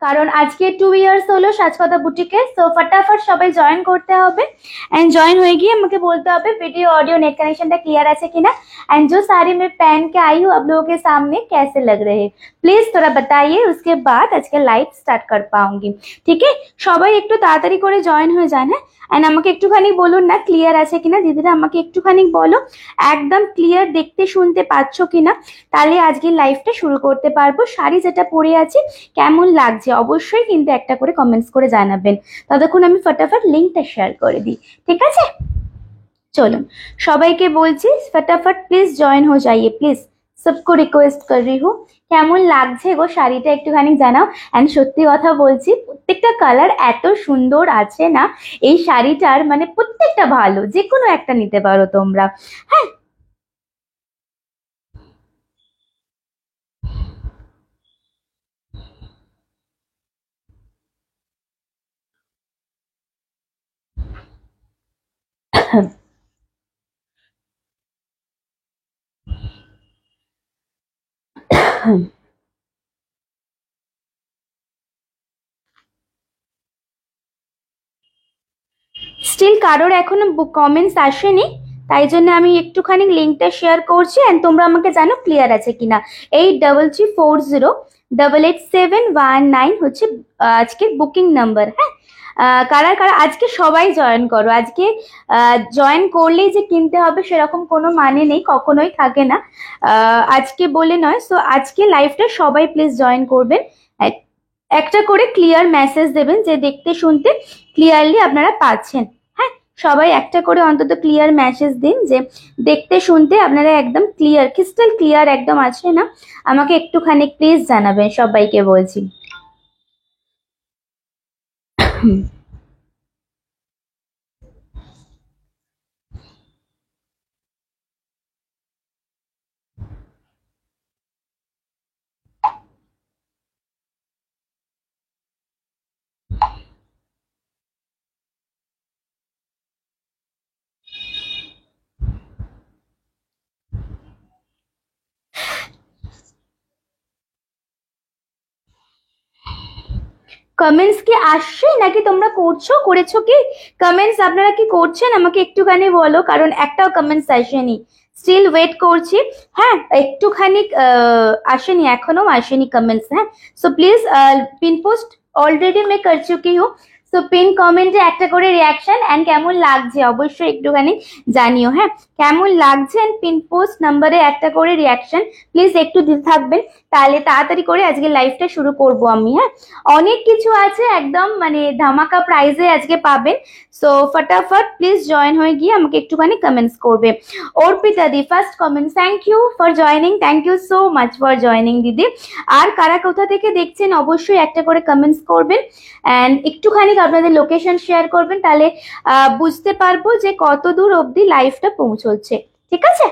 কারণ আজকে 2 ইয়ার্স হলো সাজকথা বুটিকে। সো ফটাফট সবাই জয়েন করতে হবে एंड জয়েন হয়ে গিয়ে আমাকে বলতে হবে वीडियो ऑडियो नेट कनेक्शनটা क्लियर আছে কিনা। एंड जो साड़ी मैं पहन के आई हूँ आप लोगों के सामने कैसे लग रहे हैं प्लीज थोड़ा बताइए, उसके बाद आज के लाइव स्टार्ट कर पाऊंगी। ठीक है, সবাই একটু তাড়াতাড়ি করে জয়েন হয়ে যান। হ্যাঁ, এন্ড আমাকে একটুখানি বলুন না ক্লিয়ার আছে কিনা। দিদিরা আমাকে একটুখানি বলো একদম ক্লিয়ার দেখতে শুনতে পাচ্ছ কিনা, তাহলে আজকে লাইভটা শুরু করতে পারবো। শাড়ি যেটা পরে আছি কেমন লাগছে অবশ্যই কিন্তু একটা করে কমেন্টস করে জানাবেন। ততক্ষণ আমি ফটাফট লিঙ্কটা শেয়ার করে দিই। ঠিক আছে, চলুন সবাইকে বলছি ফটাফট প্লিজ জয়েন हो जाइए, প্লিজ सबको রিকোয়েস্ট कर रही हूँ। কেমন লাগছে গো শাড়িটা একটুখানি জানাও। এন্ড সত্যি কথা বলছি প্রত্যেকটা কালার এত সুন্দর আছে না এই শাড়িটার, মানে প্রত্যেকটা ভালো, যে কোনো একটা নিতে পারো তোমরা। হ্যাঁ, স্টিল কারোর এখনো কমেন্টস আসেনি, তাই জন্য আমি একটুখানি লিঙ্কটা শেয়ার করছি এন্ড তোমরা আমাকে জানো ক্লিয়ার আছে কিনা। 8340888719 হচ্ছে আজকের বুকিং নাম্বার। হ্যাঁ, কারা কারা আজকে সবাই জয়েন করো। আজকে জয়েন করলেই যে কিনতে হবে সেরকম কোনো মানে নেই, কখনোই থাকে না। আজকে বলে নয়, সো আজকে লাইভটা সবাই প্লিজ জয়েন করবেন। একটা করে ক্লিয়ার মেসেজ দেবেন যে দেখতে শুনতে ক্লিয়ারলি আপনারা পাচ্ছেন। হ্যাঁ, সবাই একটা করে অন্তত ক্লিয়ার মেসেজ দিন যে দেখতে শুনতে আপনারা একদম ক্লিয়ার, ক্রিস্টাল ক্লিয়ার একদম আছে না, আমাকে একটুখানি প্লিজ জানাবেন, সবাইকে বলছি। কমেন্টস কি আসছে নাকি তোমরা করেছো কি? কমেন্টস আপনারা কি করছেন আমাকে একটুখানি বলো, কারণ একটাও কমেন্টস আসেনি, স্টিল ওয়েট করছি। হ্যাঁ, একটুখানি আসেনি, এখনো আসেনি কমেন্টস। হ্যাঁ, so please pin post already मैं कर चुकी हूँ। সো পিন কমেন্টে একটা করে রিয়াকশন এন্ড কেমন লাগছে অবশ্যই একটুখানি জানিও। হ্যাঁ, কেমন লাগছে এন্ড পিন পোস্ট নাম্বারে একটা করে রিয়াকশন প্লিজ একটু দিতে থাকবেন, তাহলে তাড়াতাড়ি করে আজকে লাইভটা শুরু করব আমি। হ্যাঁ, অনেক কিছু আছে একদম, মানে ধামাকা প্রাইজে আজকে পাবেন। সো ফটাফট প্লিজ জয়েন হয়ে গিয়ে আমাকে একটুখানি কমেন্টস করবে। Arpita di first comment, thank you for joining, thank you so much for joining দিদি। আর কারা কোথা থেকে দেখছেন অবশ্যই একটা করে কমেন্টস করবেন এন্ড একটুখানি আপনাদের লোকেশন শেয়ার করবেন, তাহলে বুঝতে পারবো যে কত দূর অবধি লাইভটা পৌঁছচ্ছে। ঠিক আছে,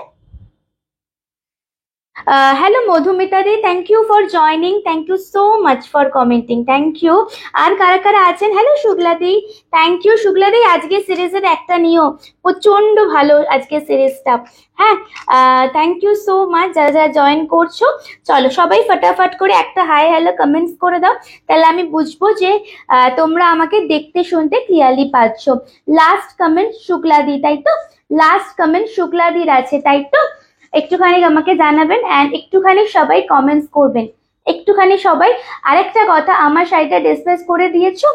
হ্যালো মধুমিতা দি, thank you for joining, thank you so much for commenting, thank you. আর কারা কারা আছেন, হ্যালো শুক্লা দি, থ্যাংক ইউ শুক্লা দি। আজকে সিরিজের একটা নিও, প্রচন্ড ভালো আজকে সিরিজটা। হ্যাঁ, থ্যাংক ইউ সো মাচ যারা যারা জয়েন করছো। চলো সবাই ফটাফট করে একটা হাই হ্যালো কমেন্টস করে দাও, তাহলে আমি বুঝবো যে তোমরা আমাকে দেখতে শুনতে ক্লিয়ারলি পাচ্ছ। লাস্ট কমেন্ট শুক্লা দি, তাই তো? লাস্ট কমেন্ট শুক্লা দির আছে, তাই তো? একটুখানি আমাকে জানাবেন এন্ড একটুখানি সবাই কমেন্টস করবেন, একটুখানি সবাই। আরেকটা কথা, আমার শাড়িটা ডিসপ্যাচ করে দিয়েছো?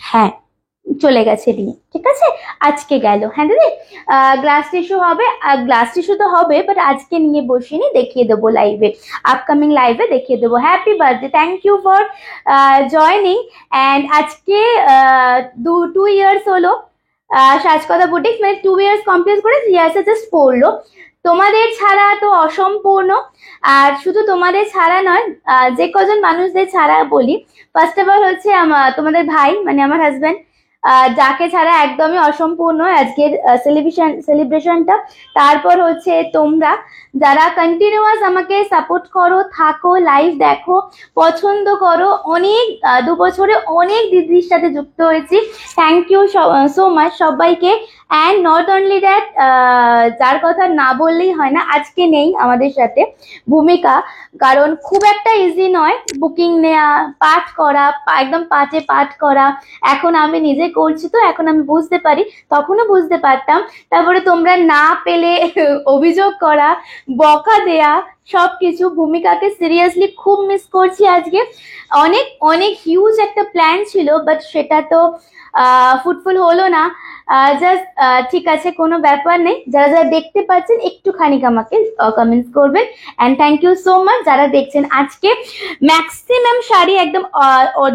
হ্যাঁ, চলে গেছে দিয়ে, ঠিক আছে, আজকে গেল। হ্যাঁ দিদি, গ্লাস টিস্যু হবে, গ্লাস টিস্যু তো হবে বাট আজকে নিয়ে বসিনি, দেখিয়ে দেবো লাইভে, আপকামিং লাইভে দেখিয়ে দেবো। Happy birthday, thank you for joining. And আজকে 2 ইয়ার্স হলো সাজকথা বুটিক, মানে 2 ইয়ার্স কমপ্লিট করে 3 ইয়ার্সে জাস্ট পড়লো। তোমাদের ছাড়া তো অসম্পূর্ণ। আর শুধু তোমাদের ছাড়া নয়, যে কজন মানুষদের ছাড়া বলি, ফার্স্ট অফ অল হচ্ছে তোমাদের ভাই, মানে আমার হাজব্যান্ড, যাকে ছাড়া একদমই অসম্পূর্ণ আজকের সেলিব্রেশনটা। তারপর হচ্ছে তোমরা যারা কন্টিনিউয়াস আমাকে সাপোর্ট করো, থাকো, লাইভ দেখো, পছন্দ করো, অনেক 2 বছরে অনেক দিদির সাথে যুক্ত হয়েছি। থ্যাংক ইউ সো মাচ সবাইকে। অ্যান্ড নট অনলি দ্যাট, যার কথা না বললেই হয় না, আজকে নেই আমাদের সাথে ভূমিকা, কারণ খুব একটা ইজি নয় বুকিং নেওয়া, পাঠ করা, একদম পাঠে পাঠ করা। এখন আমি নিজে করছি তো এখন আমি বুঝতে পারি, তখনও বুঝতে পারতাম। তারপরে তোমরা না পেলে অভিযোগ করা, বকা দেয়া, সবকিছু। ভূমিকাকে সিরিয়াসলি খুব মিস করছি আজকে। অনেক অনেক হিউজ একটা প্ল্যান ছিল, বাট সেটা তো ফুটফুল হলো না। জাস্ট ঠিক আছে, কোনো ব্যাপার নেই। যারা যারা দেখতে পাচ্ছেন একটুখানি আমাকে কমেন্টস করবেন। And thank you so much যারা দেখছেন। আজকে ম্যাক্সিমাম শাড়ি একদম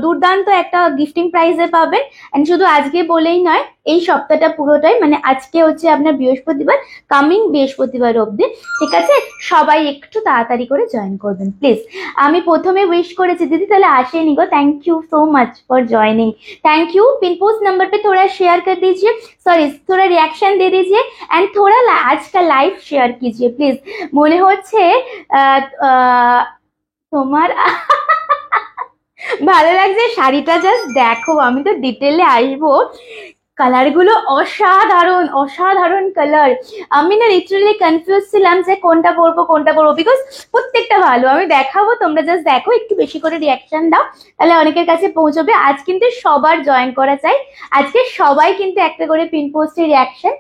দুর্দান্ত একটা গিফটিং প্রাইজে পাবেন। অ্যান্ড শুধু আজকে বলেই নয়, এই সপ্তাহটা পুরোটাই, মানে আজকে হচ্ছে আপনার বৃহস্পতিবার, কামিং বৃহস্পতিবার অবধি, ঠিক আছে? সবাই একটু তাড়াতাড়ি করে জয়েন করবেন প্লিজ। আমি প্রথমে উইশ করেছি দিদি, তাহলে আসেনি गो। Thank you so much for joining. Thank you. Pin post number पे थोड़ा शेयर कर दीजिए, सॉरी थोड़ा रिएक्शन दे दीजिए, एंड थोड़ा आज का लाइव शेयर कीजिए प्लीज। মনে হচ্ছে তোমার ভালো লাগছে শাড়িটা, জাস্ট দেখো। আমি তো ডিটেলে আসবো। কালার গুলো অসাধারণ, অসাধারণ কালার। আমি না লিটারালি কনফিউজ ছিলাম যে কোনটা পরবো, বিকজ প্রত্যেকটা ভালো। আমি দেখাবো, তোমরা জাস্ট দেখো, একটু বেশি করে রিয়াকশন দাও, তাহলে অনেকের কাছে পৌঁছবে। আজ কিন্তু সবার জয়েন করা চাই। আজকে সবাই কিন্তু একটা করে পিন পোস্টে রিয়াকশন,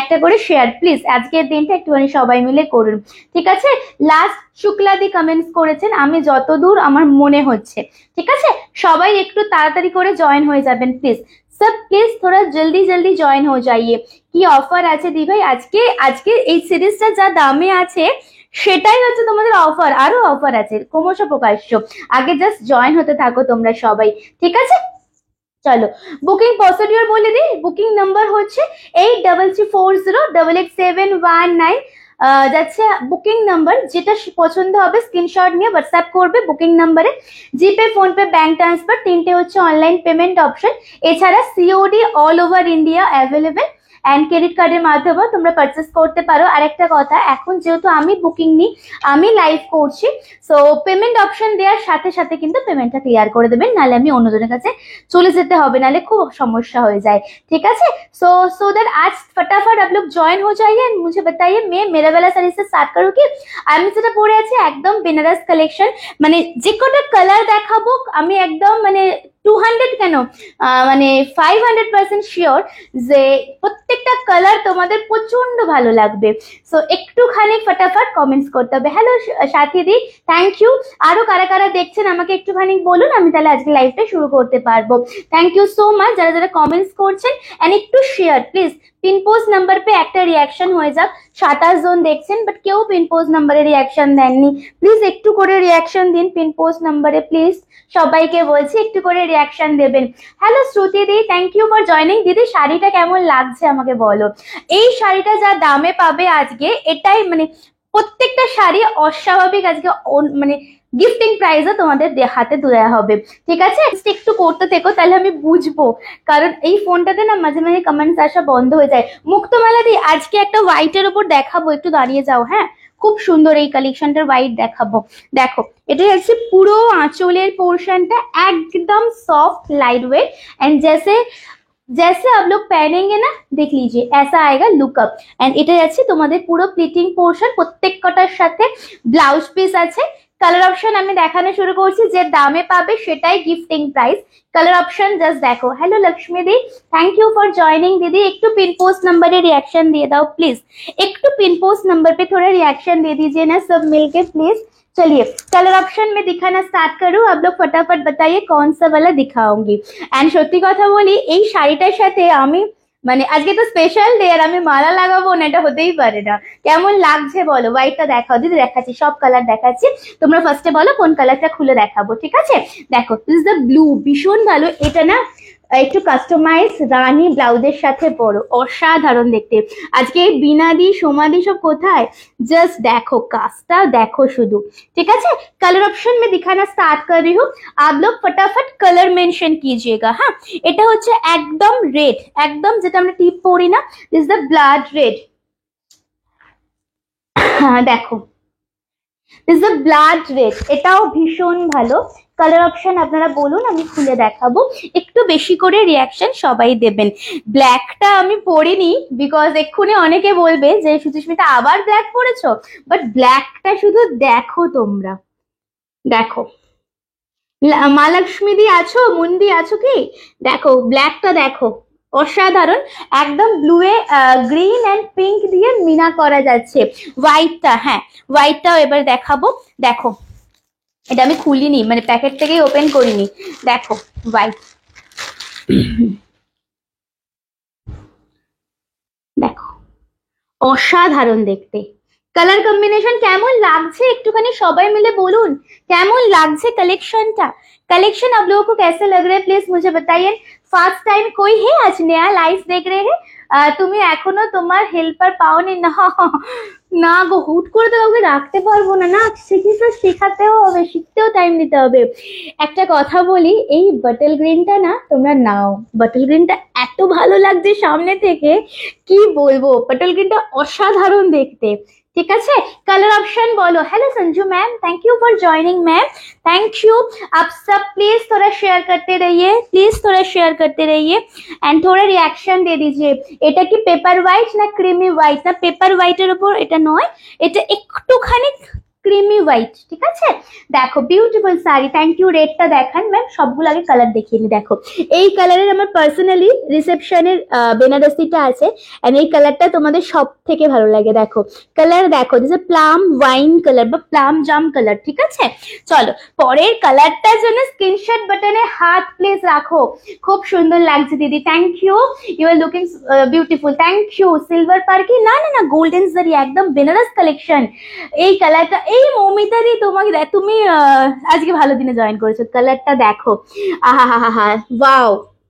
একটা করে শেয়ার প্লিজ। আজকের দিনটা একটুখানি সবাই মিলে করুন, ঠিক আছে? লাস্ট শুক্লাদি কমেন্টস করেছেন, আমি যতদূর আমার মনে হচ্ছে, ঠিক আছে? সবাই একটু তাড়াতাড়ি করে জয়েন হয়ে যাবেন প্লিজ। सब प्लीज थोड़ा जल्दी जल्दी জয়েন हो जाइए। কি অফার আছে দি ভাই আজকে? আজকে এই সিরিজটা যা দামে আছে সেটাই হচ্ছে তোমাদের অফার। আরো অফার আছে ক্রমশ প্রকাশ্য। আগে জাস্ট জয়েন হতে থাকো তোমরা সবাই, ঠিক আছে? চলো বুকিং প্রসিডিওর বলে দিই। বুকিং নাম্বার হচ্ছে 8340888719। যাচ্ছে বুকিং নাম্বার। যেটা পছন্দ হবে স্ক্রিনশট নিয়ে হোয়াটসঅ্যাপ করবে বুকিং নাম্বারে। জিপে, ফোনপে, ব্যাংক ট্রান্সফার, 3টে হচ্ছে অনলাইন পেমেন্ট অপশন। এছাড়া COD all over India available. And credit কার্ডের মাধ্যমেও তোমরা পারচেস করতে পারো। আর একটা কথা, এখন যেহেতু আমি বুকিং নিই, আমি লাইভ করছি, সো পেমেন্ট অপশন দেওয়ার সাথে সাথে কিন্তু পেমেন্টটা ক্লিয়ার করে দেবেন, নাহলে আমি অন্যজনের কাছে চলে যেতে হবে, নাহলে খুব সমস্যা হয়ে যায়, ঠিক আছে? सो दैट आज फटाफट आप लोग ज्वाइन हो जाइए एंड मुझे बताइए मैं मेरा वाला साड़ी से स्टार्ट करूँ কি? আমি যেটা পরে আছি একদম বেনারস কালেকশন। মানে যে কটা কালার দেখাবো আমি একদম মানে 200 কেন মানে 500% শিওর যে প্রত্যেকটা কালার তোমাদের প্রচন্ড ভালো লাগবে। সো একটুখানি ফটাফট কমেন্টস করতে হবে। হ্যালো সাথীদি, থ্যাংক ইউ। আরো কারা কারা দেখছেন আমাকে একটুখানি বলুন, আমি তাহলে আজকে লাইভটা শুরু করতে পারবো। থ্যাংক ইউ সো মাচ যারা যারা কমেন্টস করছেন। এন্ড একটু share please. Pin post number पे একটা রিয়াকশন হয়ে যাক। 27 জন দেখছেন, বাট কেউ পিন পোস্ট নাম্বারে রিয়াকশন দেননি। প্লিজ একটু করে রিয়াকশন দিন পিন পোস্ট নাম্বারে প্লিজ। সবাইকে বলছি একটু করে রিয়াকশন দেবেন। Hello Shruti di, thank you for joining. দিদি শাড়িটা কেমন লাগছে আমাকে বলো। এই শাড়িটা যা দামে পাবে আজকে, এটাই মানে প্রত্যেকটা শাড়ি অস্বাভাবিক আজকে, মানে গিফটিং প্রাইজও তোমাদের হাতে দেওয়া হবে, ঠিক আছে? একটু করতে থেকো, তাহলে আমি বুঝবো, কারণ এই ফোনটাতে না মাঝে মাঝে কমেন্টস আসা বন্ধ হয়ে যায়। মুক্তমালা দি, আজকে একটা হোয়াইটের উপর দেখাবো, একটু দাঁড়িয়ে যাও। হ্যাঁ, খুব সুন্দর এই কালেকশনটার হোয়াইট দেখাবো। দেখো এটা হচ্ছে পুরো আঁচলের পোর্শনটা একদম সফট লাইট ওয়েট, एंड जैसे आप लोग पहनेंगे ना, देख लीजिए ऐसा आएगा लुकअप। एंड এটা যাচ্ছে তোমাদের পুরো প্লিটিং পোর্শন, প্রত্যেকটার সাথে ব্লাউজ পিস আছে। কালার অপশন আমি দেখানো শুরু করছি, যে দামে পাবে সেটাই gifting price. Colour option just দেখো। হ্যালো লক্ষ্মী দি, থ্যাংক ইউ फॉर জয়নিং। दीदी একটু पिन पोस्ट नंबर रिएक्शन दिए दाओ प्लीज। একটু पिन पोस्ट नंबर पे थोड़ा रिएक्शन दे दीजिए ना सब मिलके प्लीज। चलिए कलर ऑप्शन में दिखाना स्टार्ट करूँ। आप लोग फटाफट बताइए कौन सा वाला दिखाऊंगी। एंड সত্যি কথা বলি, এই শাড়িটার সাথে আমি মানে আজকে তো স্পেশাল ডে, আর আমি মালা লাগাবো না, এটা হতেই পারে না। কেমন লাগছে বলো? হোয়াইটটা দেখাও দিদি, দেখাচ্ছি সব কালার দেখাচ্ছি। তোমরা ফার্স্টে বলো কোন কালারটা খুলে দেখাবো, ঠিক আছে? দেখো দিস ইজ দ্য ব্লু, ভীষণ ভালো। এটা না একটু কাস্টমাইজ রানী ব্লাউজের সাথে পরো, অসাধারণ দেখতে। আজকে বিনাদি সোমাদি সব কোথায়, জাস্ট দেখো কাজটা দেখো শুধু। ঠিক আছে, कलर ऑप्शन में दिखाना स्टार्ट कर रही हूँ, आप लोग फटाफट कलर मेंशन कीजिएगा। हाँ, এটা হচ্ছে একদম রেড, একদম যেটা আমরা টিপ পরি না, দিস দ্য ব্লাড রেড। হ্যাঁ দেখো, দিস দ্য ব্লাড রেড, এটাও ভীষণ ভালো কালার অপশন। আপনারা বলুন, আমি খুলে দেখাবো। একটু বেশি করে রিয়াকশন সবাই দেবেন। ব্ল্যাকটা আমি পরিনি বিকজ এক্ষুনি অনেকে বলবে যে সুচিস্মিতা আবার ব্ল্যাক পরেছো, বাট ব্ল্যাকটা শুধু দেখো তোমরা, দেখো। মা লক্ষ্মী দি আছো, মুন্দি আছো কি, দেখো ব্ল্যাকটা দেখো, অসাধারণ। একদম ব্লুয়ে গ্রিন অ্যান্ড পিঙ্ক দিয়ে মিনা করা যাচ্ছে। হোয়াইটটা, হ্যাঁ হোয়াইটটাও এবার দেখাবো। দেখো, এটা আমি খুলিনি, মানে প্যাকেট থেকেই ওপেন করিনি। দেখো হোয়াইট, দেখো অসাধারণ দেখতে। কালার কম্বিনেশন কেমন লাগছে একটুখানি সবাই মিলে বলুন, কেমন লাগছে कलेक्शनটা। कलेक्शन आप लोगों को कैसे लग रहे हैं प्लीज मुझे बताइए। ফার্স্ট টাইম कोई है आज नया लाइव देख रहे हैं? তুমি এখনো তোমার হেল্পার পাওনি না? না গো, হুট করে তো কাউকে রাখতে পারবো না, না শিখিতে শেখাতেও হবে, শিখতেও টাইম দিতে হবে। একটা কথা বলি, এই বাটল গ্রিনটা না তোমরা নাও, বাটল গ্রিনটা এত ভালো লাগছে সামনে থেকে, কি বলবো, বাটল গ্রিনটা অসাধারণ দেখতে। ঠিক আছে, कलर ऑप्शन बोलो। Hello Sanju ma'am, thank you for joining ma'am, thank you. आप सब प्लीज थोड़ा शेयर करते रहिए, प्लीज थोड़ा शेयर करते रहिए एंड थोड़ा रिएक्शन दे दीजिए। এটা কি পেপার হোয়াইট না ক্রিমি হোয়াইট? না পেপার হোয়াইটের উপর এটা নয়, এটা একটুখানি ক্রিমি হোয়াইট। ঠিক আছে, দেখো বিউটিফুল শাড়ি, থ্যাংক ইউ। রেডটা দেখান ম্যাম, সবগুলো আগে কালার দেখিয়ে নি। দেখো এই কালারের আমার পার্সোনালি রিসেপশনের বেনারসিটা আছে, এন্ড এই কালারটা তোমাদের সব থেকে ভালো লাগে। দেখো কালার দেখো, দিস প্লাম ওয়াইন কালার বা প্লাম জাম কালার। ঠিক আছে, চলো পরের কালারটার জন্য স্ক্রিনশট বাটনে হাত প্লিজ রাখো। খুব সুন্দর লাগছে দিদি, thank you, you are looking beautiful, thank you. Silver পার্কি, না না না, গোল্ডেন জারি, একদম বেনারস কালেকশন। এই কালারটা, এই মৌমিতা দি তোমাকে, তুমি আজকে ভালো দিনে জয়েন করেছো, কালারটা দেখো, আহা হা হা, ওয়াও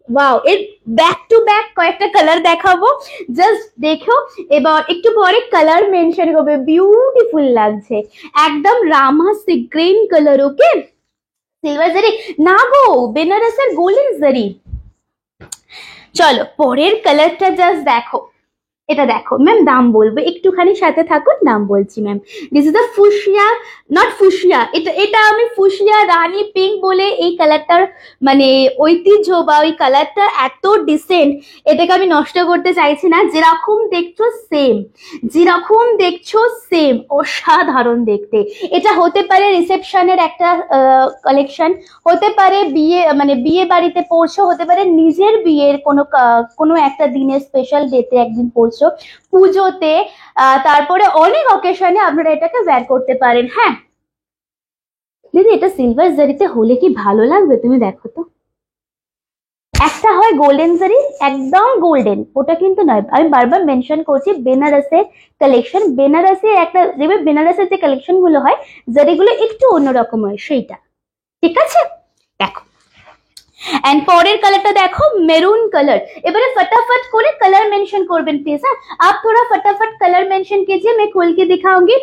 ওয়াও। এর ব্যাক টু ব্যাক কয়েকটা কালার দেখাবো, জাস্ট দেখো। এবার একটু পরে কালার মেনশন করবে, বিউটিফুল লাগছে একদম। Rama sea green colour, okay silver zari না গো, বেনারসের গোল্ডেন জারি। চলো পরের কালারটা জাস্ট দেখো, এটা দেখো ম্যাম, দাম বলবো একটুখানি সাথে থাকুন, দাম বলছি ma'am. This is the fuchsia, not fuchsia, এটা আমি ফুশিয়া রানী পিঙ্ক বলে এই কালারটার মানে ঐতিহ্য বা ওই কালারটা এত ডিসেন্ট, এটাকে আমি নষ্ট করতে চাইছি না। যেরকম দেখছো সেম, যেরকম দেখছো সেম, অসাধারণ দেখতে। এটা হতে পারে রিসেপশনের একটা কালেকশন, হতে পারে বিয়ে মানে বিয়ে বাড়িতে পড়ছো, হতে পারে নিজের বিয়ের কোনো একটা দিনের স্পেশাল ডেতে একদিন পড়ছো, পুজোতে, তারপরে অনেক অকেশনে আপনারা এটাকে ওয়্যার করতে পারেন। হ্যাঁ দিদি, এটা সিলভার জারিতে হলে কি ভালো লাগবে তুমি দেখো তো। একটা হয় গোল্ডেন জারি, একদম গোল্ডেন, ওটা কিন্তু নয়, আমি বারবার মেনশন করছি বেনারসের কালেকশন। বেনারসে একটা দেখবে, বেনারসের যে কালেকশন গুলো হয় জারিগুলো একটু অন্যরকম হয় সেইটা। ঠিক আছে, দেখো एंड পরের কালারটা দেখো মেরুন কালার। এবারে फटाफट করে কালার মেনশন করবেন প্লিজ। হ্যাঁ, आप थोड़ा फटाफट कलर मेंशन कीजिए, मैं खोल के दिखाऊंगी।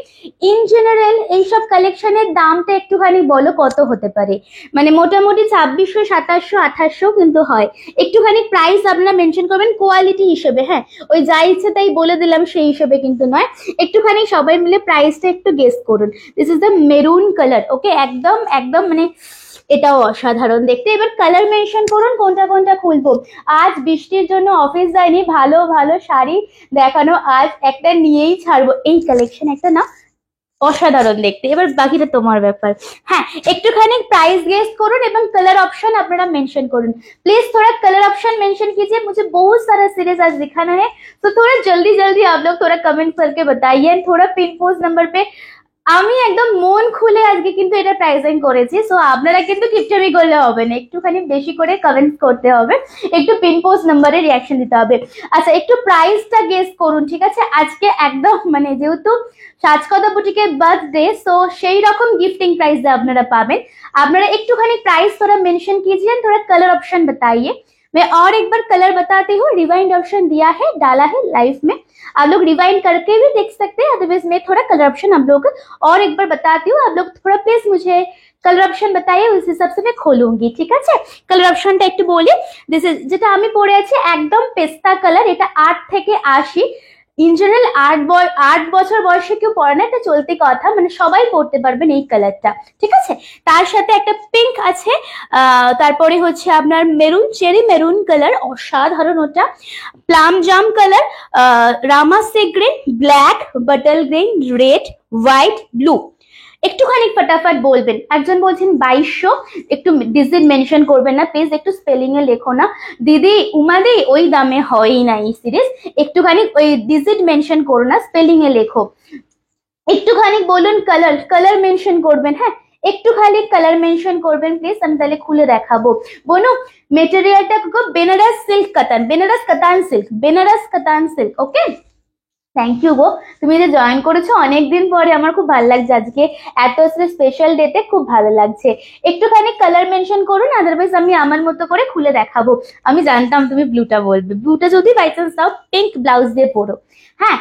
इन जनरल এই সব কালেকশনের দামটা একটুখানি বলো কত হতে পারে, মানে মোটামুটি 2600 2700 2800 কিন্তু হয়। একটুখানি প্রাইস আপনারা মেনশন করবেন কোয়ালিটি হিসেবে। হ্যাঁ, ওই যা ইচ্ছে তাই বলে দিলাম সেই হিসেবে কিন্তু নয়, একটুখানি সবাই মিলে প্রাইসটা একটু গেস করুন। This is the maroon colour, okay একদম একদম মানে এটাও অসাধারণ দেখতে। এবার কালার মেনশন করুন কোনটা কোনটা খুলবো। আজ বৃষ্টির জন্য অফিস যায়নি, ভালো ভালো শাড়ি দেখানো, আজ একটা নিয়েই ছাড়বো। এই কালেকশন একটা না, অসাধারণ দেখতে। এবার বাকিটা তোমার ব্যাপার। হ্যাঁ, একটুখানি প্রাइस गेस করুন এবং कलर ऑप्शन আপনারা मेंशन করুন प्लीज। थोड़ा कलर ऑप्शन मेंशन कीजिए, मुझे बहुत सारा सीरीज आज दिखाना है, तो थोड़ा जल्दी जल्दी आप लोग थोड़ा कमेंट करके बताइए। थोड़ा पिन पोस्ट नंबर पे আমি একদম মন খুলে আজকে কিন্তু এটা প্রাইজিং করেছি, সো আপনারা কিন্তু কিপটামি করলে হবে না, একটুখানি বেশি করে কমেন্টস করতে হবে, একটু পিন পোস্ট নাম্বারে রিঅ্যাকশন দিতে হবে। আচ্ছা, একটু প্রাইসটা গেস করুন। ঠিক আছে, আজকে একদম মানে যেহেতু সাজকদা বুটিকের বার্থডে, সো সেই রকম गिफ्टिंग प्राइस আপনারা পাবেন। আপনারা একটুখানি প্রাইস थोड़ा मेंशन कीजिए, थोड़ा कलर ऑप्शन बताइए, मैं और एक बार कलर बताती हूँ, रिवाइंड ऑप्शन दिया है, डाला है लाइव में, आप लोग रिवाइंड करके भी देख सकते हैं, अदरवाइज मैं थोड़ा कलर ऑप्शन आप लोग और एक बार बताती हूँ, आप लोग थोड़ा प्लीज मुझे कलर অপশন बताइए, उस हिसाब से मैं खोलूंगी, ঠিক আছে? কালার অপশনটা একটু বলি, দিস ইজ যেটা আমি পরে আছি একদম পেস্তা কালার, এটা 8 থেকে 80, ইন জেনারেল 8 বছর বয়সে কেউ পরে না, এটা চলতি কথা, মানে সবাই পড়তে পারবেন এই কালারটা, ঠিক আছে? তার সাথে একটা পিঙ্ক আছে, তারপরে হচ্ছে আপনার মেরুন, চেরি মেরুন কালার, অসাধারণ ওটা, প্লাম জাম colour, Rama sea green, black, bottle green, red, white, blue. একটুখানি ফটাফট বলবেন, একজন বলছেন 2200, একটু ডিজিট মেনশন করবেন না প্লিজ, একটু স্পেলিং এ লেখো না দিদি, উমাদি ওই দামে হয়ই না এই সিরিজ, একটুখানি ওই ডিজিট মেনশন করো না, স্পেলিং এ লেখো। একটুখানি বলুন কালার, কালার মেনশন করবেন, হ্যাঁ একটু খালি কালার মেনশন করবেন প্লিজ, আমি তাহলে খুলে দেখাবো। বলো মেটেরিয়ালটা বেনারস সিল্ক কাতান, Benaras katan silk, Benaras katan silk, okay? Thank you গো, তুমি যে জয়েন করেছো অনেকদিন পরে, আমার খুব ভালো লাগছে, আজকে এত স্পেশাল ডেতে খুব ভালো লাগছে। একটুখানি কালার মেনশন করুন, আদারওয়াইজ আমি আমার মতো করে খুলে দেখাবো। আমি জানতাম তুমি ব্লুটা বলবে, ব্লুটা যদি বাই চান্স দাও পিঙ্ক ব্লাউজ দিয়ে পরো, হ্যাঁ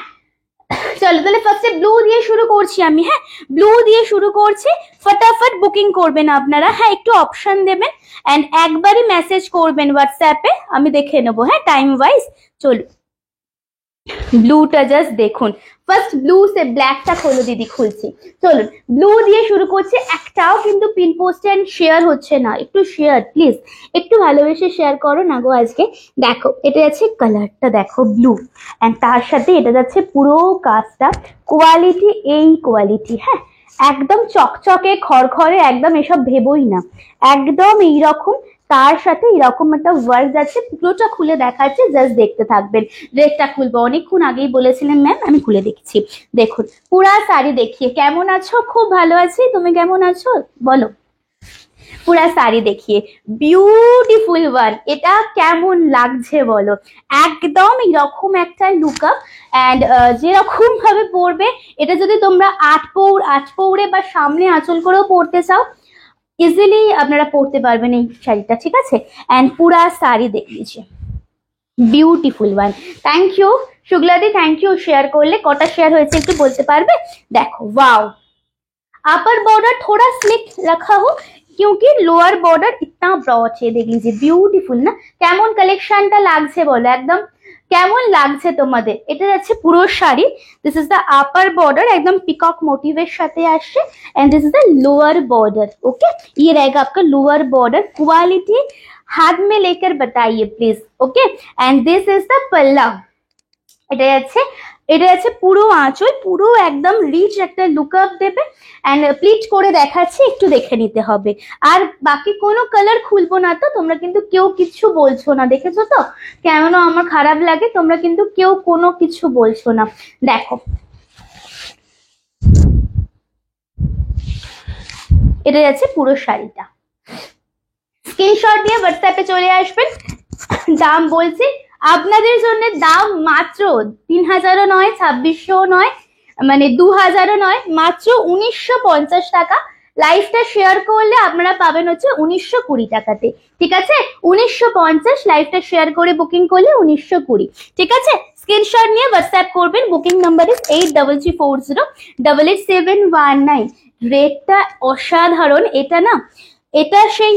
চলো তাহলে ফার্স্টে ব্লু দিয়ে শুরু করছি আমি, হ্যাঁ ব্লু দিয়ে শুরু করছি, ফটাফট বুকিং করবেন আপনারা, হ্যাঁ একটু অপশন দেবেন এন্ড একবারই মেসেজ করবেন হোয়াটসঅ্যাপে, আমি দেখে নেবো হ্যাঁ টাইম ওয়াইজ। চলো ব্লুটা জাস্ট দেখুন, ফার্স্ট ব্লু সে ব্ল্যাকটা খোলো দিদি, খুলছি, চলুন ব্লু দিয়ে শুরু করছে, একটাও কিন্তু পিন পোস্ট এন্ড শেয়ার হচ্ছে না, একটু শেয়ার প্লিজ, একটু ভালোবেসে শেয়ার করো না গো আজকে। দেখো এটা যাচ্ছে কালারটা, দেখো ব্লু এন্ড তার সাথে এটা যাচ্ছে পুরো কাজটা, কোয়ালিটি এই কোয়ালিটি, হ্যাঁ একদম চকচকে খড়খড়ে, একদম এসব ভেবোই না, একদম এইরকম, তার সাথে এরকম একটা ওয়ার্ক যাচ্ছে, পুরোটা খুলে দেখাচ্ছে, জাস্ট দেখতে থাকবেন। ড্রেসটা খুলবো, অনেকক্ষণ আগেই বলেছিলেন ম্যাম, আমি খুলে দেখছি, দেখুন পুরা শাড়ি দেখিয়ে, কেমন আছো? খুব ভালো আছি, তুমি কেমন আছো বলো? পুরা শাড়ি দেখিয়ে, বিউটিফুল ওয়ান, এটা কেমন লাগছে বলো? একদম এরকম একটা লুকআপ অ্যান্ড যেরকম ভাবে পরবে, এটা যদি তোমরা 8 পৌড়ে বা সামনে আঁচল করেও পরতে চাও, ইজিলি আপনারা পড়তে পারবেন এই শাড়িটা, ঠিক আছে? এন্ড পুরা শাড়ি দেখে लीजिए, বিউটিফুল ওয়ান। থ্যাংক ইউ শুক্লাদি, থ্যাংক ইউ শেয়ার করলে, কটা শেয়ার হয়েছে একটু বলতে পারবে? দেখো वाओ, अपर बॉर्डर थोड़ा स्लिट रखा हो क्योंकि लोअर बॉर्डर इतना ब्रॉड है, देख लीजिए ब्यूटीफुल ना, কেমন কালেকশনটা লাগছে বলো, একদম কেমন লাগছে তোমাদের? এটা যাচ্ছে পুরো sari, this is the upper border, एकदम पिकॉक मोटिवेर साथे আসছে and this is the lower border, okay ये रहेगा आपका लोअर बॉर्डर, क्वालिटी हाथ में लेकर बताइए please, okay and this is the पल्ला, এটা যাচ্ছে পুরো আঁচল, পুরো একদম রিচ একটা লুকআপ দেবে এন্ড প্লিট করে দেখাচ্ছি, একটু দেখে নিতে হবে, আর বাকি কোনো কালার খুলবো না তো, তোমরা কিন্তু কেউ কিছু বলছো না, দেখেছো তো কেমন আমার খারাপ লাগে, তোমরা কিন্তু কেউ কোনো কিছু বলছো না। দেখো এটা যাচ্ছে পুরো শাড়িটা, স্ক্রিনশট দিয়ে হোয়াটসঅ্যাপে চলে আসবেন, দাম বলছি আপনাদের জন্য, দাম মাত্র 3000 নয়, 2600 নয়, মানে 2000 নয়, মাত্র 1950 টাকা। লাইভটা শেয়ার করলে আপনারা পাবেন হচ্ছে 1920 টাকাতে, ঠিক আছে? 1950, লাইভটা শেয়ার করে বুকিং করলে 1920, ঠিক আছে? স্ক্রিনশট নিয়ে হোয়াটসঅ্যাপ করবেন, বুকিং নাম্বার ইজ 8340888719। রেটটা অসাধারণ, এটা না, এটা সেই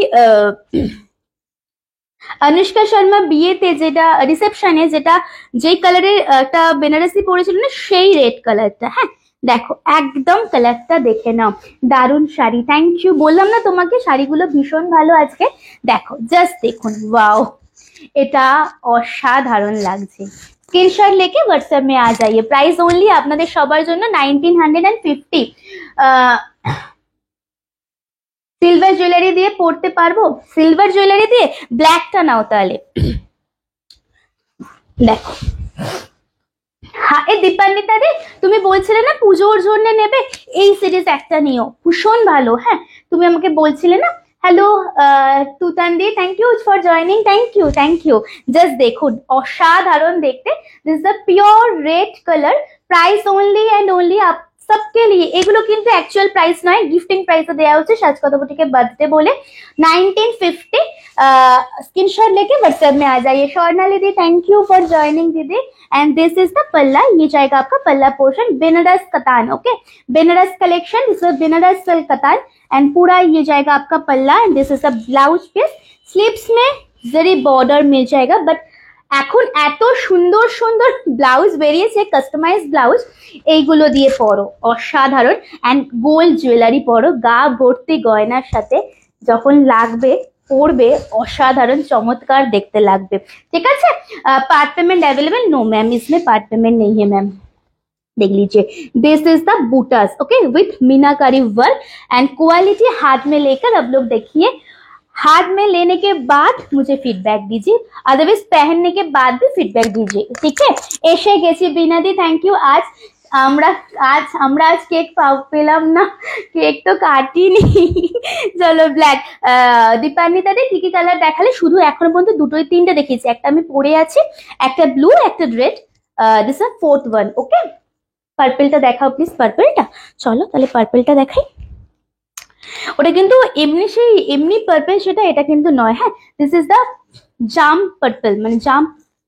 অনুষ্কা শর্মা বিয়েতে যেটা রিসেপশনে যেটা যেই কালারের একটা বেনারসি পরেছিল না, সেই রেড কালারটা, হ্যাঁ দেখো একদম কালারটা দেখে নাও, দারুণ শাড়ি, থ্যাংক ইউ, বললাম না তোমাকে শাড়িগুলো ভীষণ ভালো আজকে, দেখো জাস্ট দেখুন, वाओ এটা অসাধারণ লাগছে। স্ক্রিনশট लेके व्हाट्सएप में आ जाइए, प्राइस ओनली আপনাদের সবার জন্য 1950। সিলভার জুয়েলারি দিয়ে পড়তে পারবো, সিলভার জুয়েলারি দিয়ে, ব্ল্যাকটা নাও তাহলে, দেখো হ্যাঁ এই দীপান্বিতা দি তুমি বলছিলে না পুজোর জন্য নেবে, এই সিরিজ একটা নিও, ভীষণ ভালো, হ্যাঁ তুমি আমাকে বলছিলে না। Hello Tutan di, thank you for joining, thank you, just দেখুন অসাধারণ দেখতে, this the pure red colour, price only and only आप सबके लिए, এগুলো কিন্তু অ্যাকচুয়াল প্রাইস নয়, গিফটিং প্রাইসে দেওয়া হচ্ছে সাজকতা বুটিকে বার্থডে বলে, 1950 स्क्रीनशॉट लेके व्हाट्सएप में आ जाइए। स्वर्णा दीदी थैंक यू फॉर ज्वाइनिंग दीदी। And this is the palla, ये जाएगा आपका palla portion, Benaras katan, okay Benaras collection, this is Benaras silk katan and पूरा ये जाएगा आपका palla and this is the blouse piece. Sleeves में जरी बॉर्डर मिल जाएगा, बट এখন এত সুন্দর সুন্দর ব্লাউজ বেরিয়েছে, কাস্টমাইজ ব্লাউজ, এইগুলো দিয়ে পরো অসাধারণ। এন্ড গোল্ড জুয়েলারি পরো, গা ভর্তি গয়নার সাথে যখন লাগবে পরবে অসাধারণ চমৎকার দেখতে লাগবে। ঠিক আছে, part payment available? No ma'am, इसमें पार्ट पेमेंट नहीं है मैम। देख लीजिए, दिस इज द बूटास, okay with meenakari work and quality हाथ में लेकर अब लोग देखिए, हाथ में लेने के बाद मुझे फीडबैक दीजिए, अदरवाइज पहनने के बाद भी फीडबैक दीजिए। ठीक है, এসে গেছি বিনাদি, থ্যাংক ইউ। আমরা আজ কেক পেলাম না, কেক তো কাটিনি। চলো ব্ল্যাক, দীপান্বিতা দি কি কি কালার দেখালে? শুধু এখনো পর্যন্ত দুটোই তিনটে দেখিয়েছি, একটা আমি পরে আছি, একটা ব্লু একটা red, this is fourth one. Okay, পার্পলটা দেখাও প্লিজ, পার্পলটা। চলো তাহলে পার্পলটা দেখাই। ওটা কিন্তু এমনি সেই এমনি পার্পল, সেটা এটা কিন্তু নয়। হ্যাঁ, this is the jam purple, মানে জাম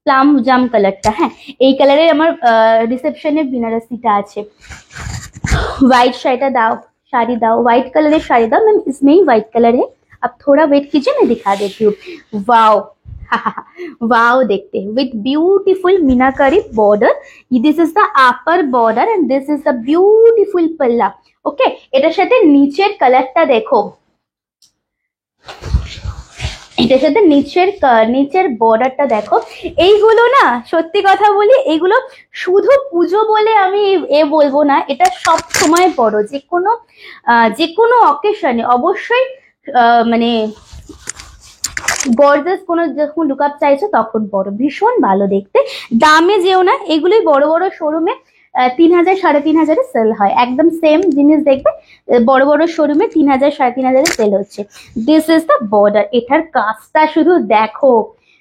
প্লাম জাম কালারটা। হ্যাঁ, এই কালারের আমার রিসেপশনে বেনারসিটা আছে। व्हाइट शाड़ी दाओ, साड़ी दाओ, व्हाइट कलर है साड़ी दाओ मैम, इसमें ही व्हाइट कलर है। अब थोड़ा वेट कीजिए, मैं दिखा देती हूँ। वाओ वाओ, देखते हैं with beautiful meenakari border, this is the upper border and this is the beautiful पल्ला। ওকে, এটার সাথে নিচের কালারটা দেখো, এটার সাথে নিচের বর্ডারটা দেখো। এইগুলো না সত্যি কথা বলি, এইগুলো শুধু পুজো বলে আমি বলবো না, এটা সব সময় পরো, যে কোনো অকেশনে অবশ্যই মানে গর্জাস কোনো যখন লুকআপ চাইছো তখন পরো, ভীষণ ভালো দেখতে। দামে যেও না, এগুলোই বড় বড় শোরুমে 3000 3,500 সেল হয়, একদম সেম জিনিস দেখবে বড় বড় শোরুমে 3000 3,500 সেল হচ্ছে। দিস ইজ দ্য বর্ডার, এটার কাজটা শুধু দেখো,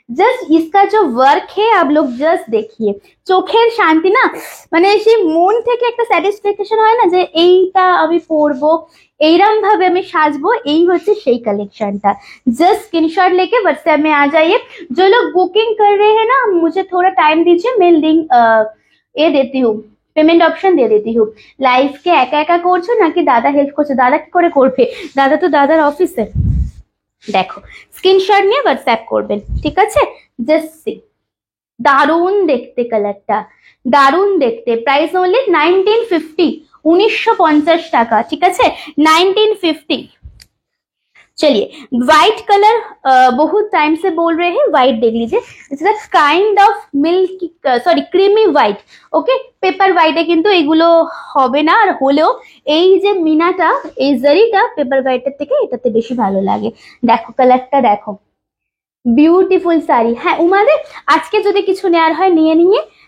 জাস্ট इसका जो वर्क है आप लोग जस्ट देखिए, চোখের শান্তি না, মানে সেই মন থেকে একটা স্যাটিসফ্যাকশন হয় না যে এইটা আমি পরবো, এইরকম ভাবে আমি সাজবো, এই হচ্ছে সেই কালেকশনটা। जस्ट स्क्रीनशॉट लेके व्हाट्सएप में आ जाइए। जो लोग बुकिंग कर रहे हैं ना, मुझे थोड़ा टाइम दीजिए, मैं लिंक ये देती हूँ, পেমেন্ট অপশন দিয়ে দিতে হুক। লাইফকে একা একা করছো নাকি দাদা হেল্প করছে? দাদা কি করে করবে, দাদা তো দাদার অফিসে। দেখো, স্ক্রিনশট নিয়ে হোয়াটসঅ্যাপ করবেন, ঠিক আছে? জাস্ট সি, দারুণ দেখতে কালারটা, দারুণ দেখতে। প্রাইস অনলি 1950, 1950 টাকা, ঠিক আছে? 1950। चलिए, व्हाइट कलर बहुत टाइम से बोल रहे हैं, व्हाइट देख लीजिए, it's a kind of milk, sorry creamy white. Okay, paper হোয়াইটে কিন্তু এগুলো হবে না, আর হলেও এই যে মিনাটা, এই জারিটা পেপার হোয়াইটের থেকে এটাতে বেশি ভালো লাগে। দেখো কালারটা দেখো, বিউটিফুল শাড়ি। হ্যাঁ উমাদের, আজকে যদি কিছু নেওয়ার হয়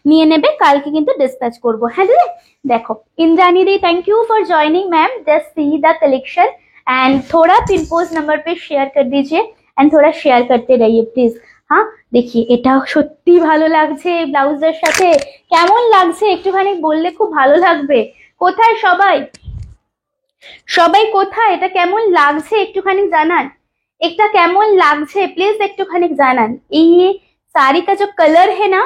নিয়ে নেবে, কালকে কিন্তু ডিসপ্যাচ করবো। হ্যাঁ দিদি, দেখো इंद्रानी दी thank you for joining ma'am, just see the collection and थोड़ा पिन पोस्ट नंबर पे शेयर कर दीजिए एंड थोड़ा शेयर करते रहिए प्लीज। हाँ देखिए, এটাও সত্যি ভালো লাগছে ব্লাউজের সাথে, কেমন লাগছে একটুখানি বললে খুব ভালো লাগবে। কোথায় সবাই, সবাই কোথায়, এটা কেমন লাগছে একটুখানি জানান, এটা কেমন লাগছে প্লিজ একটুখানি জানান। ये साड़ी का जो कलर है ना,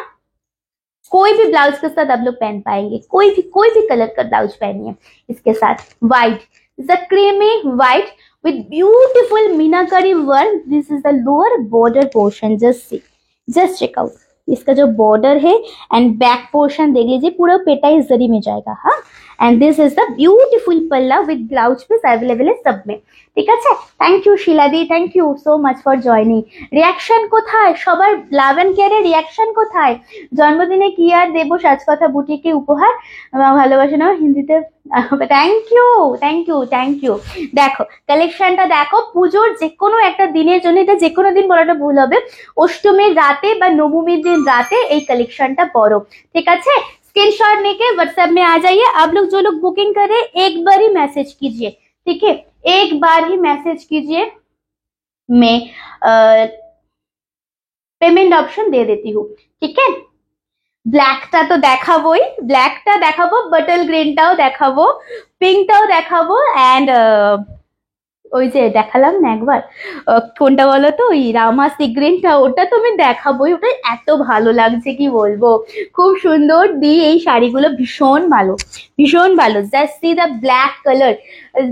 कोई भी ब्लाउज के साथ आप लोग पहन पाएंगे, कोई भी कलर का ब्लाउज पहनिए इसके साथ। White, the creamy white with beautiful meenakari work, this is the lower border portion, just check out इसका जो बॉर्डर है एंड बैक पोर्शन देख लीजिए, पूरा पेटाई जरी में जाएगा। हाँ, and this is the beautiful palla with blouse piece available है सब में, ঠিক আছে? থ্যাংক ইউ শিলাদি, thank you so much for joining. Reaction কোথায় সবার, লাভ এন্ড কেয়ারের রিয়াকশন কোথায়? জন্মদিনে কি আর দেবো সাজকথা বুটিকে উপহার, ভালোবাসা নাও হিন্দিতে। Thank you thank you thank you. দেখো কালেকশনটা দেখো, পুজোর যে কোনো একটা দিনের জন্য, এটা যে কোনো দিন বলাটা ভুল হবে, অষ্টমীর রাতে বা নবমীর দিন রাতে এই কালেকশনটা পরো, ঠিক আছে? स्क्रीनशॉट लेके व्हाट्सएप में आ जाइए। आप लोग जो लोग बुकिंग कर रहे हैं एक बार ही मैसेज कीजिए, ठीक है? एक बार ही मैसेज कीजिए, मैं पेमेंट ऑप्शन दे देती हूँ, ठीक है? ব্ল্যাকটা তো দেখাবোই, ব্ল্যাকটা দেখাবো, বটল গ্রিনটাও দেখাবো, পিঙ্কটাও দেখাবো, এন্ড ওই যে দেখালাম না একবার, কোনটা বলো তো, ওই রামা সি গ্রিনটা, ওটা তুমি দেখাবোই, ওটা এত ভালো লাগছে কি বলবো, খুব সুন্দর দি। এই শাড়িগুলো ভীষণ ভালো, ভীষণ ভালো। Just see the black colour.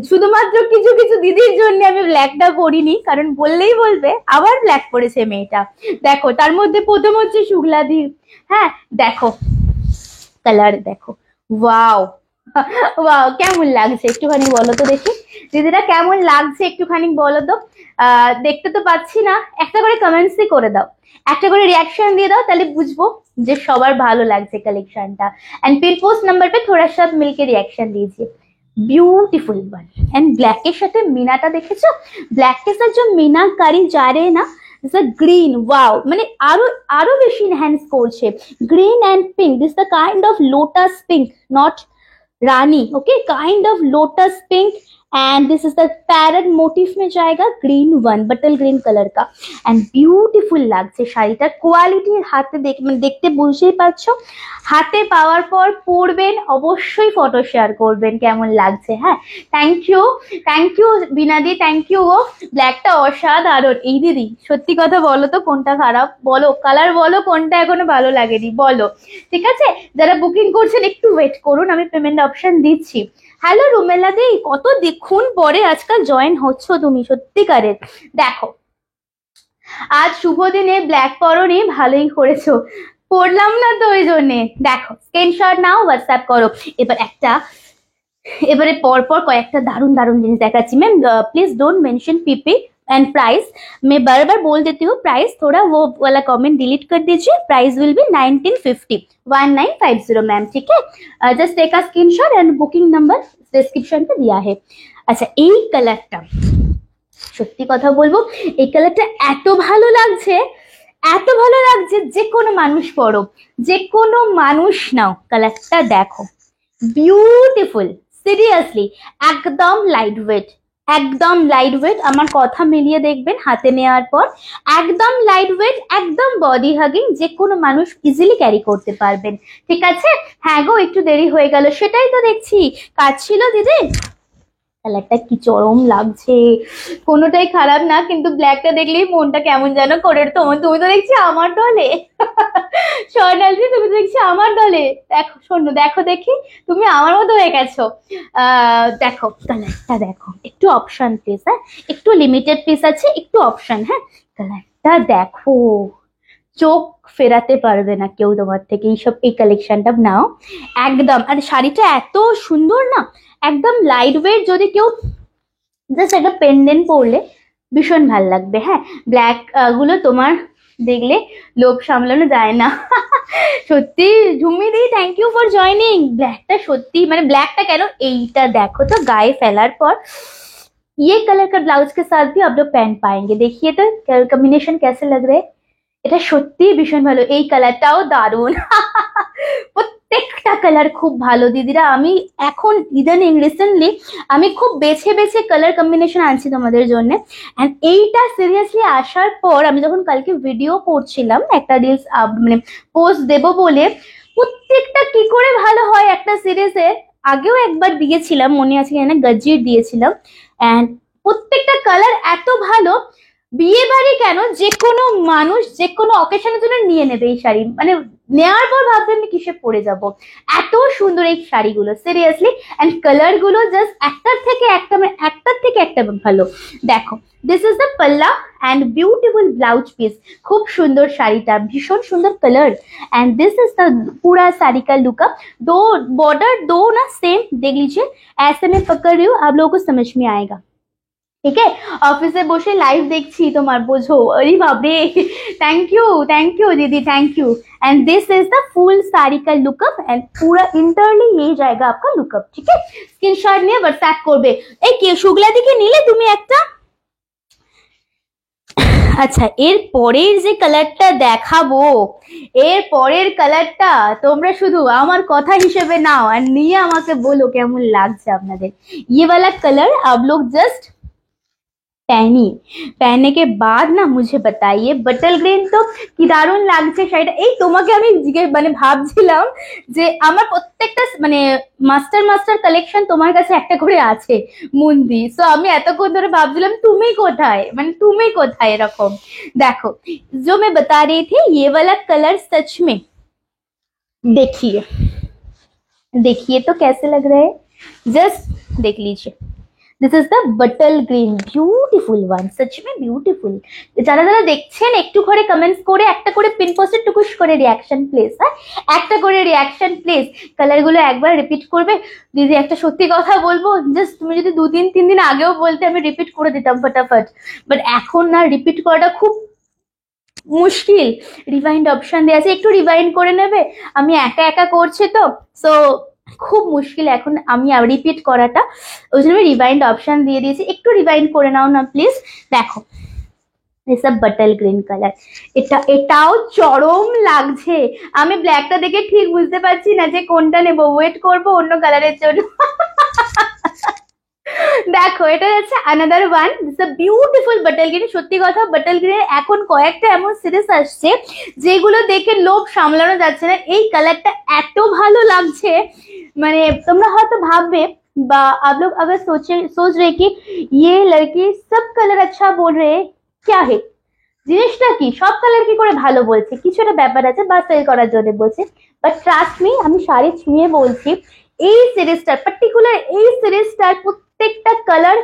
শুধুমাত্র কিছু কিছু দিদির জন্য আমি ব্ল্যাকটা পরিনি, কারণ বললেই বলবে আবার ব্ল্যাক পরেছে মেয়েটা। দেখো তার মধ্যে প্রথম হচ্ছে শুক্লাদি, হ্যাঁ দেখো কালার দেখো, ওয়াও ওয়াও, কেমন লাগছে একটুখানি বলো তো দেখি, দিদিরা কেমন লাগছে একটুখানি বলো তো। দেখতে তো পাচ্ছি না, একটা করে কমেন্টসই করে দাও, একটা করে রিয়াকশন দিয়ে দাও, তাহলে বুঝবো যে সবার ভালো লাগছে কালেকশনটা। एंड पिन पोस्ट नंबर पे थोड़ा सा मिलके रिएक्शन दीजिए। Beautiful one. एंड ब्लैक के साथ मीनाটা দেখেছো, ব্ল্যাক के साथ जो मीनाकारी जा रहे हैं ना, গ্রিন, ওয়াও, মানে আরো আরো বেশি এনহ্যান্স করছে। Green and pink, this the kind of lotus pink, not rani, okay, kind of lotus pink. And this is the parrot motif में जाएगा, green one, bottle green colour का। एंड ब्यूटीफुल লাগছে শাড়িটার কোয়ালিটি, হাতে দেখতে বুঝতেই পারছো, হাতে পাওয়ার পর পরবেন, অবশ্যই ফটো শেয়ার করবেন কেমন লাগছে। হ্যাঁ, থ্যাংক ইউ বিনাদি, থ্যাংক ইউ গো। ব্ল্যাকটা অসাধারণ। এই দিদি সত্যি কথা বলো তো কোনটা খারাপ, বলো কালার, বলো কোনটা এখনো ভালো লাগেনি বলো, ঠিক আছে? যারা বুকিং করছেন একটু ওয়েট করুন, আমি পেমেন্ট অপশন দিচ্ছি। হ্যালো রুমেলা দি, কত দেখুন পরে আজকাল জয়েন হচ্ছ তুমি, সত্যিকারের। দেখো আজ শুভ দিনে ব্ল্যাক পরনি, ভালোই করেছো, পড়লাম না তো ওই জন্যে। দেখো স্ক্রিনশট নাও, হোয়াটসঅ্যাপ করো। এবারে পরপর কয়েকটা দারুণ দারুণ জিনিস দেখাচ্ছি। Ma'am please don't mention PP and price, मैं बार बार बोल देती हूँ, प्राइस थोड़ा वो वाला कमेंट डिलीट कर दीजिए। प्राइस विल बी 1950, 1950 मैम, ठीक है? Just take a screenshot and booking number description पे दिया है। আচ্ছা এই কালারটা, সত্যি কথা বলবো এই কালারটা এত ভালো লাগছে, এত ভালো লাগছে, যে কোনো মানুষ পরো, যে কোনো মানুষ নাও, কালারটা দেখো, বিউটিফুল। সিরিয়াসলি একদম লাইট ওয়েট, একদম লাইট ওয়েট, আমার কথা মিলিয়ে দেখবেন হাতে নেওয়ার পর, একদম লাইট ওয়েট, একদম বডি হাগিং, যে কোনো মানুষ ইজিলি ক্যারি করতে পারবেন, ঠিক আছে? হ্যাঁ গো একটু দেরি হয়ে গেল, সেটাই তো দেখছি, কাজ ছিল দিদি। কালারটা কি চরম লাগছে, কোনোটাই খারাপ না, কিন্তু ব্ল্যাকটা দেখলেই মনটা কেমন যেন করে। তুমি তো দেখছি আমার দলে স্বর্ণালী, তুমি তো দেখছি আমার দলে। দেখো শোনো, দেখো দেখি, তুমি আমার মতো হয়ে গেছো। দেখো কালারটা দেখো, একটু অপশন প্লিজ, হ্যাঁ একটু লিমিটেড পিস আছে, একটু অপশন। হ্যাঁ কালারটা দেখো, চোখ ফেরাতে পারবে না কেউ তোমার থেকে, এইসব এই কালেকশনটা নাও একদম। আর শাড়িটা এত সুন্দর না, একদম লাইট ওয়েট, যদি কেউ জাস্ট একটা পেন্ডেন্ট পরলে ভীষণ ভাল লাগবে। হ্যাঁ ব্ল্যাক গুলো তোমার দেখলে লোভ সামলানো যায় না সত্যি। ঝুমি দি থ্যাংক ইউ ফর জয়নিং। ব্ল্যাকটা সত্যি, মানে ব্ল্যাকটা কেন, এইটা দেখো তো গায়ে ফেলার পর, ये कलर का ब्लाउज के साथ भी आप लोग पहन पाएंगे। देखिए तो कलर कॉम्बिनेशन कैसे लग रहे हैं, এটা সত্যি ভীষণ ভালো। এই কালারটাও দারুণ প্রত্যেকটা কালার খুব ভালো দিদিরা। আমি এখন ইদানিং রিসেন্টলি আমি খুব বেছে বেছে কালার কম্বিনেশন আনছি তোমাদের জন্য। এন্ড এইটা সিরিয়াসলি আসার পর আমি যখন কালকে ভিডিও করছিলাম, একটা রিলস মানে পোস্ট দেব বলে, প্রত্যেকটা কি করে ভালো হয় একটা সিরিজের, আগেও একবার দিয়েছিলাম মনে আছে কিনা, গজ্জির দিয়েছিলাম। এন্ড প্রত্যেকটা কালার এত ভালো, বিয়ে বাড়ি কেন, যে কোনো মানুষ যে কোনো অকেশনের জন্য নিয়ে নেবে এই শাড়ি, মানে নেওয়ার পর ভাববে আমি কিসে পরে যাব, এত সুন্দর এই শাড়িগুলো সিরিয়াসলি। এন্ড কালার গুলো জাস্ট একটার থেকে একটা ভালো। দেখো দিস ইজ দ্য পাল্লা एंड ब्यूटीफुल ब्लाउज पीस, खूब सुंदर শাড়িটা, ভীষণ সুন্দর colour. And this is the पूरा साड़ी का लुकअप। दो बॉर्डर दो ना सेम देख लीजिए, ऐसे में पकड़ रही हूँ, आप लोगों को समझ में आएगा, ठीक है? অফিসে বসে লাইভ দেখছি তোমার, বোঝো। अरे बाप रे, थैंक यू दीदी, thank you. And this is the full sari का लुकअप एंड पूरा इंटरली ये जाएगा आपका लुकअप, ठीक है? स्क्रीनशॉट নিয়ে হোয়াটসঅ্যাপ করবে। এই কে শুক্লা দিকে নিলে তুমি একটা? আচ্ছা এর পরের যে কালারটা দেখাবো, এর পরের কালারটা তোমরা শুধু আমার কথা হিসেবে নাও আর নিয়ে আমাকে বলো কেমন লাগছে আপনাদের। ये वाला कलर आप लोग जस्ट पहनी, पहनने के बाद ना मुझे बताइए बटल গ্রিন তো কি দারুণ লাগছে শাড়িটা। এই তোমাকে আমি মানে ভাবছিলাম যে আমার প্রত্যেকটা মানে মাস্টার মাস্টার কালেকশন তোমার কাছে একটা করে আছে মুন্দি, সো আমি এতক্ষণ ধরে ভাবছিলাম তুমি কোথায়, মানে তুমি কোথায় এরকম। দেখো जो मैं बता रही थी ये वाला कलर सच में देखिए, देखिए तो कैसे लग रहा है, जस्ट देख लीजिए। दिस इज द बटल গ্রিন, বিউটিফুল ওয়ান, सच में বিউটিফুল। যারা যারা দেখছেন একটু করে কমেন্টস করে একটা করে পিন পোস্টে টুকুস করে রিয়াকশন প্লিজ, হ্যাঁ একটা করে রিয়াকশন প্লিজ। কালার গুলো একবার রিপিট করবে। দিদি একটা সত্যি কথা বলবো, জাস্ট তুমি যদি 2-3 দিন আগেও বলতে আমি রিপিট করে দিতাম ফটাফট, বাট এখন না রিপিট করাটা খুব মুশকিল। রিভাইন্ড অপশন দেওয়া আছে, একটু রিভাইন্ড করে নেবে। আমি একা একা করছি তো, সো খুব মুশকিল এখন আমি রিপিট করাটা, ওই জন্য রিভাইন্ড অপশন দিয়ে দিয়েছি, একটু রিভাইন্ড করে নাও না প্লিজ। দেখো এসব বটল গ্রিন কালার, এটাও চরম লাগছে। আমি ব্ল্যাকটা দেখে ঠিক বুঝতে পারছি না যে কোনটা নেবো, ওয়েট করবো অন্য কালারের জন্য। দেখো এটা হচ্ছে another one, beautiful bottle green. সত্যি কথা বটল গ্রিনের এখন কয়েকটা এমন সিরিজ আসছে যেগুলো দেখে লোভ সামলানো যাচ্ছে না। এই কালারটা এত ভালো লাগছে, মানে তোমরা হয়তো ভাববে বা आप लोग अगर सोच रहे कि ये लड़की सब कलर अच्छा बोल रहे हैं, क्या है জিনিসটা কি, সব কালার কি করে ভালো বলছে, কিছু একটা ব্যাপার আছে বা সেল করার জন্য বলছে। বাট ট্রাস্ট মি, আমি শাড়ি ছুঁয়ে বলছি এই সিরিজটার, পার্টিকুলার এই সিরিজটার প্রত্যেকটা কালার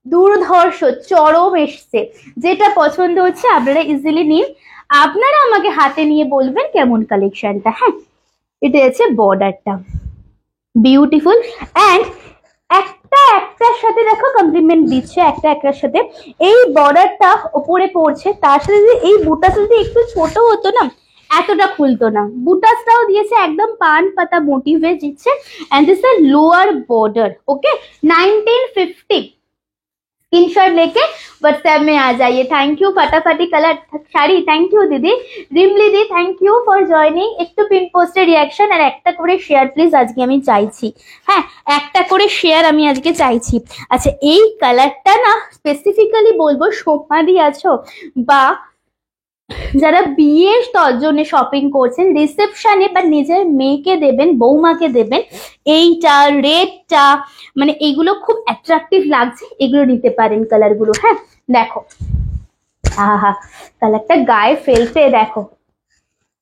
দুর্ধর্ষ চরম এসছে। যেটা পছন্দ হচ্ছে আপনারা ইজিলি নিন, আপনারা আমাকে হাতে নিয়ে বলবেন কেমন কালেকশনটা। হ্যাঁ এটা হচ্ছে বর্ডারটা বিউটিফুল, অ্যান্ড একটা একটার সাথে দেখো কমপ্লিমেন্ট দিচ্ছে একটা একটার সাথে। এই বর্ডারটা ওপরে পড়ছে, তার সাথে যদি এই বুটাটা যদি একটু ছোট হতো না এতটা খুলতো না। বুটাসটাও দিয়েছে একদম পান পাতা মোটিভে দিচ্ছে, and this is lower border. Okay 1950 screenshot लेके व्हाट्सएप में आ जाइए। थैंक यू फटाफटी कलर শাড়ি, থ্যাংক ইউ দিদি। রিমলি দি থ্যাংক ইউ ফর জয়নিং। একটু পিন পোস্টের রিয়াকশন আর একটা করে শেয়ার প্লিজ আজকে আমি চাইছি। হ্যাঁ একটা করে শেয়ার আমি আজকে চাইছি। আচ্ছা এই কালারটা না স্পেসিফিক্যালি বলবো সমাধি আছো বা যারা বিয়ের জন্য শপিং করছেন, রিসেপশনে বা নিজের মেয়েকে দেবেন, বৌমাকে দেবেন, এইটা রেডটা মানে এগুলো খুব অ্যাট্রাকটিভ লাগছে, এগুলো নিতে পারেন কালারগুলো। হ্যাঁ দেখো আহা কালারটা গায়ে ফেলতে দেখো।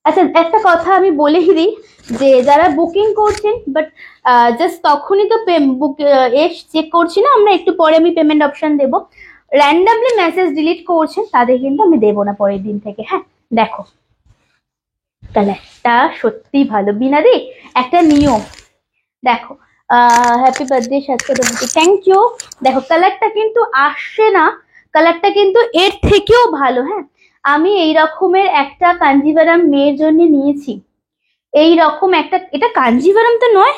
আচ্ছা একটা কথা আমি বলেই দিই, যে যারা বুকিং করছেন বাট জাস্ট তখনই তো বুক চেক করছি না আমরা, একটু পরে আমি পেমেন্ট অপশন দেবো। র্যান্ডামলি মেসেজ ডিলিট করছেন তাদের কিন্তু আমি দেবো না পরের দিন থেকে। হ্যাঁ দেখো কালারটা সত্যি ভালো। বিনাদি একটা নিও, দেখো হ্যাপি বার্থডে সাথে, থ্যাংক ইউ। দেখো কালারটা কিন্তু আসছে না, কালারটা কিন্তু এর থেকেও ভালো। হ্যাঁ আমি এই রকমের একটা কাঞ্জিভারাম মেয়ের জন্য নিয়েছি, এই রকম একটা, এটা কাঞ্জিভারাম তো নয়,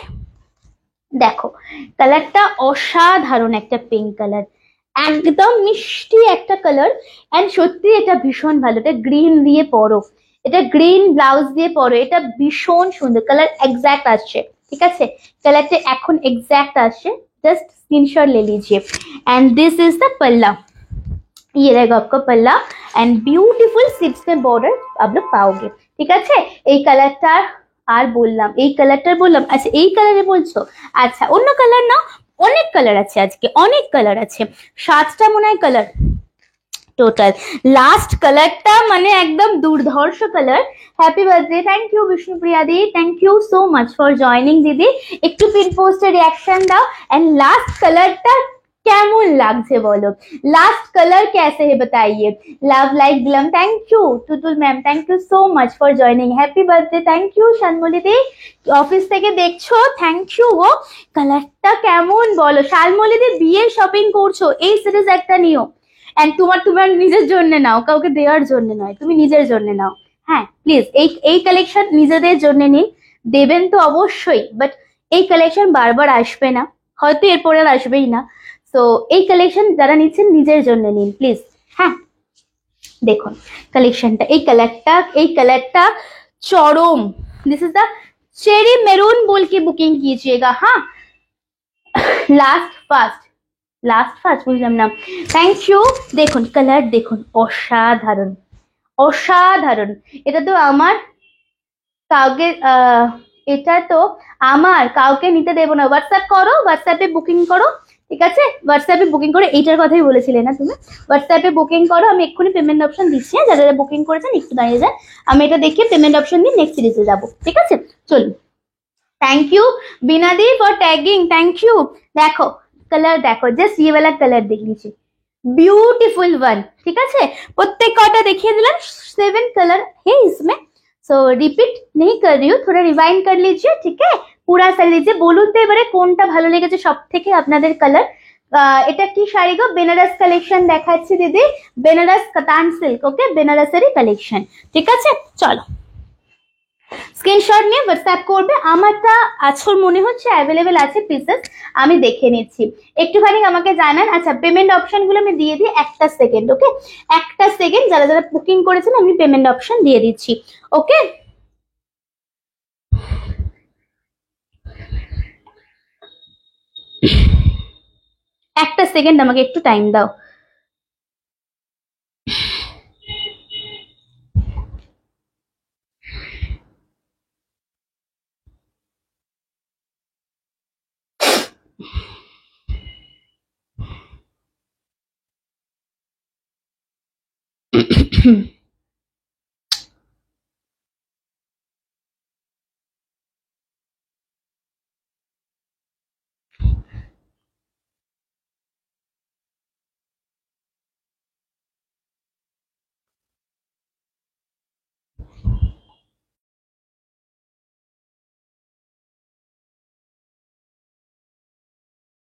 দেখো কালারটা অসাধারণ একটা পিঙ্ক কালার, একদম মিষ্টি একটা কালার, এন্ড সত্যি এটা ভীষণ ভালো। এটা গ্রিন দিয়ে পরো, এটা গ্রিন ব্লাউজ দিয়ে পরো, এটা ভীষণ সুন্দর কালার, এক্স্যাক্ট আসছে। ঠিক আছে কালারটা এখন एग्जैक्ट আসছে, जस्ट स्क्रीनशॉट ले लीजिए। And this is the palla, ये रहेगा आपका पल्ला एंड ब्यूटीफुल सिप्स में बॉर्डर आप लोग पाओगे। ঠিক আছে এই কালারটা আর বললাম, এই কালারটার বললাম। আচ্ছা এই কালারে বলছো, আচ্ছা অন্য কালার না, অনেক কালার আছে আজকে, অনেক কালার আছে, 7টা মনে হয় কালার টোটাল। লাস্ট কালারটা মানে একদম দুর্ধর্ষ colour. Happy birthday, thank you Bishnupriya di, thank you so much for joining দিদি। একটু পিন পোস্টে রিয়াকশন দাও। এন্ড লাস্ট কালারটা কেমন লাগছে বলো, লাস্ট কালার कैसे है बताइए। लव लाइक दिलम, thank you Tutul ma'am, thank you so much for joining. Happy birthday, thank you Shalmali দি, অফিস থেকে দেখছো, থ্যাংক ইউ গো। কালারটা কেমন বলো, শালমলি দি বিয়ের শপিং করছো, এই সিরিজ একটা নিও। এন্ড তোমার নিজের জন্য নাও, কাউকে দেওয়ার জন্য নয়, তুমি নিজের জন্য নাও। হ্যাঁ প্লিজ এই কালেকশন নিজেদের জন্য নিন, দেবেন তো অবশ্যই, বাট এই কালেকশন বারবার আসবে না, হয়তো এরপরে আর আসবেই না। তো এই কালেকশন যারা নিচ্ছেন নিজের জন্য নিন প্লিজ। হ্যাঁ দেখুন কালেকশনটা, এই কালারটা চরম। This is the cherry maroon बोल के बुकिंग कीजिएगा। हाँ लास्ट फास्ट লাস্ট ফার্স্ট বুঝলাম না। Thank you. দেখুন কালার দেখুন, অসাধারণ অসাধারণ। এটা তো আমার কাউকে এটা তো আমার কাউকে নিতে দেবো না। হোয়াটসঅ্যাপ করো, হোয়াটসঅ্যাপে বুকিং করো, ঠিক আছে? হোয়াটসঅ্যাপে বুকিং করো, এইটার কথাই বলেছিলে না তুমি? হোয়াটসঅ্যাপে বুকিং করো, আমি এক্ষুনি পেমেন্ট অপশন দিচ্ছি। হ্যাঁ, যারা যারা বুকিং করেছেন একটু দাঁড়িয়ে যান, আমি এটা দেখিয়ে পেমেন্ট অপশন দিয়ে নেক্সট সিরিজে যাবো, ঠিক আছে? চলুন। Thank you Bina di for tagging, thank you. देखो कलर देखो, जस्ट ये वाला कलर देख लीजिए, ब्यूटीफुल वन, ठीक है? प्रत्येक कटा देखिए दिलाम, 7 कलर है इसमें। सो रिपीट नहीं कर रही हूँ, थोड़ा रिवाइंड कर लीजिए, ठीक है? পুরা সারি लीजिए, বলুন তো এবারে কোনটা ভালো লেগেছে সব থেকে আপনাদের কালার। এটা কি শাড়ি গো? বেনারস কালেকশন দেখাচ্ছি দিদি, বেনারস কাতান সিল্ক, ওকে, বেনারসেরই কালেকশন, ঠিক আছে? চলো স্ক্রিনশট নিয়ে হোয়াটসঅ্যাপ করবে। আমারটা আছর মনে হচ্ছে অ্যাভেলেবেল আছে পিসেস, আমি দেখে নিচ্ছি, একটুখানি আমাকে জানান। আচ্ছা পেমেন্ট অপশনগুলো আমি দিয়ে দিই, একটা সেকেন্ড, ওকে? একটা সেকেন্ড, যারা যারা বুকিং করেছেন আমি পেমেন্ট অপশন দিয়ে দিচ্ছি, ওকে? একটা সেকেন্ড আমাকে একটু টাইম দাও।